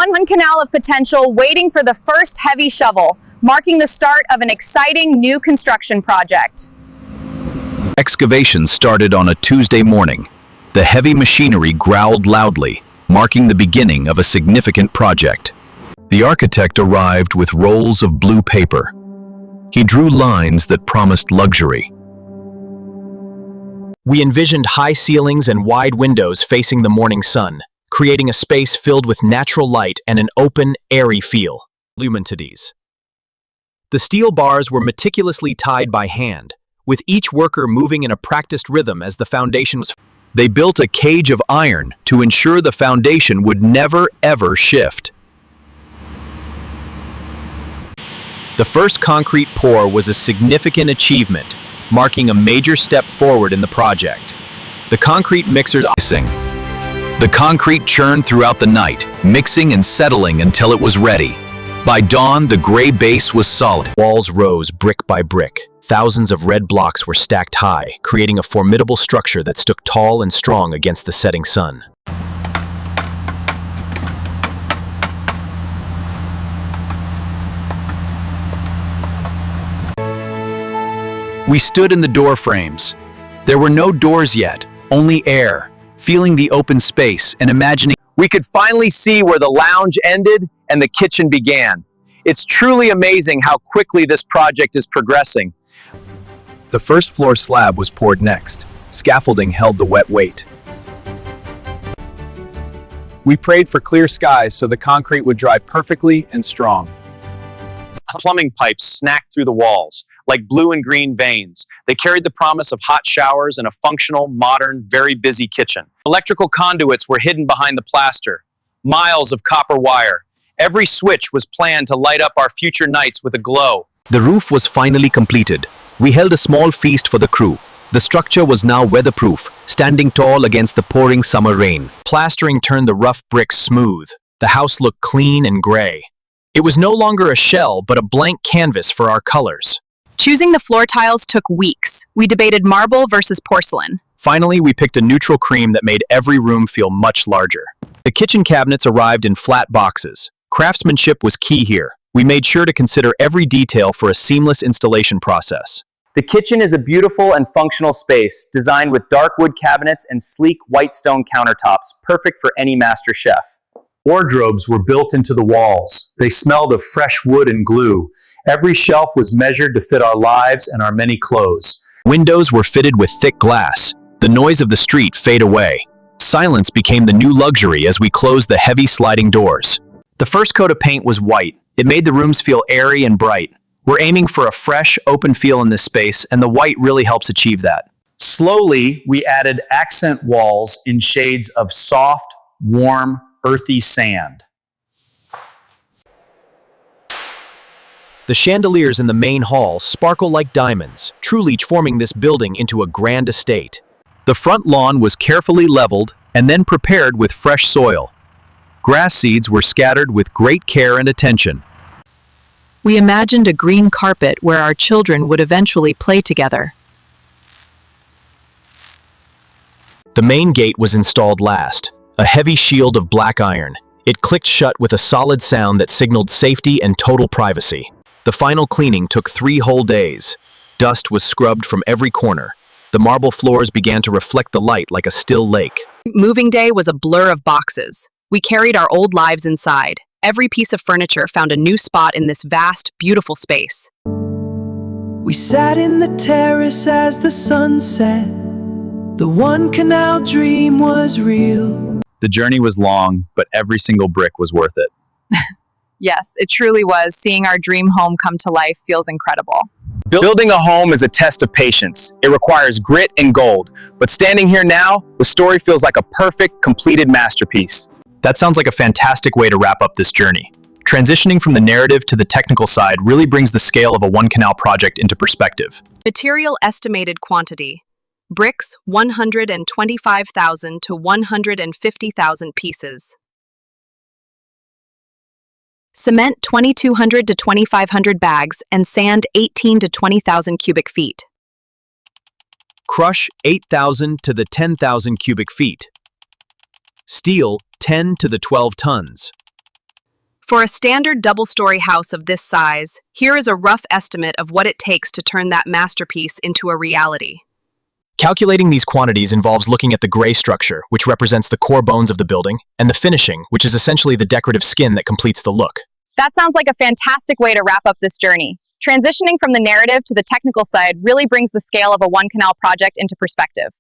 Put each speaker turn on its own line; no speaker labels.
one canal of potential waiting for the first heavy shovel, marking the start of an exciting new construction project.
Excavation started on a Tuesday morning. The heavy machinery growled loudly, marking the beginning of a significant project. The architect arrived with rolls of blue paper. He drew lines that promised luxury.
We envisioned high ceilings and wide windows facing the morning sun, creating a space filled with natural light and an open, airy feel. Luminities. The steel bars were meticulously tied by hand, with each worker moving in a practiced rhythm as the foundation was.
They built a cage of iron to ensure the foundation would never, ever shift.
The first concrete pour was a significant achievement, marking a major step forward in the project. The concrete mixers.
The concrete churned throughout the night, mixing and settling until it was ready. By dawn, the gray base was solid.
Walls rose brick by brick. Thousands of red blocks were stacked high, creating a formidable structure that stood tall and strong against the setting sun.
We stood in the door frames. There were no doors yet, only air, feeling the open space and imagining
we could finally see where the lounge ended and the kitchen began. It's truly amazing how quickly this project is progressing.
the first floor slab was poured next. Scaffolding held the wet weight.
We prayed for clear skies so the concrete would dry perfectly and strong. Plumbing pipes snacked through the walls, like blue and green veins. They carried the promise of hot showers and a functional, modern, very busy kitchen. Electrical conduits were hidden behind the plaster. Miles of copper wire. Every switch was planned to light up our future nights with a glow.
The roof was finally completed. We held a small feast for the crew. The structure was now weatherproof, standing tall against the pouring summer rain.
Plastering turned the rough bricks smooth. The house looked clean and gray. It was no longer a shell, but a blank canvas for our colors.
Choosing the floor tiles took weeks. We debated marble versus porcelain.
Finally, we picked a neutral cream that made every room feel much larger. The kitchen cabinets arrived in flat boxes. Craftsmanship was key here. We made sure to consider every detail for a seamless installation process.
The kitchen is a beautiful and functional space, designed with dark wood cabinets and sleek white stone countertops, perfect for any master chef. Wardrobes were built into the walls. They smelled of fresh wood and glue. Every shelf was measured to fit our lives and our many clothes.
Windows were fitted with thick glass. The noise of the street faded away. Silence became the new luxury as we closed the heavy sliding doors.
The first coat of paint was white. It made the rooms feel airy and bright. We're aiming for a fresh, open feel in this space, and the white really helps achieve that.
Slowly, we added accent walls in shades of soft, warm, earthy sand.
The chandeliers in the main hall sparkle like diamonds, truly forming this building into a grand estate.
The front lawn was carefully leveled and then prepared with fresh soil. Grass seeds were scattered with great care and attention.
We imagined a green carpet where our children would eventually play together.
The main gate was installed last, a heavy shield of black iron. It clicked shut with a solid sound that signaled safety and total privacy. The final cleaning took 3 whole days. Dust was scrubbed from every corner. The marble floors began to reflect the light like a still lake.
Moving day was a blur of boxes. We carried our old lives inside. Every piece of furniture found a new spot in this vast, beautiful space.
We sat in the terrace as the sun set. The one canal dream was real.
The journey was long, but every single brick was worth it.
Yes, it truly was. Seeing our dream home come to life feels incredible.
Building a home is a test of patience. It requires grit and gold. But standing here now, the story feels like a perfect, completed masterpiece.
That sounds like a fantastic way to wrap up this journey. Transitioning from the narrative to the technical side really brings the scale of a one canal project into perspective.
Material estimated quantity. Bricks 125,000 to 150,000 pieces. Cement 2,200 to 2,500 bags and sand 18 to 20,000 cubic feet.
Crush 8,000 to the 10,000 cubic feet. Steel 10 to the 12 tons.
For a standard double-story house of this size, here is a rough estimate of what it takes to turn that masterpiece into a reality.
Calculating these quantities involves looking at the gray structure, which represents the core bones of the building, and the finishing, which is essentially the decorative skin that completes the look.
That sounds like a fantastic way to wrap up this journey. Transitioning from the narrative to the technical side really brings the scale of a One Canal project into perspective.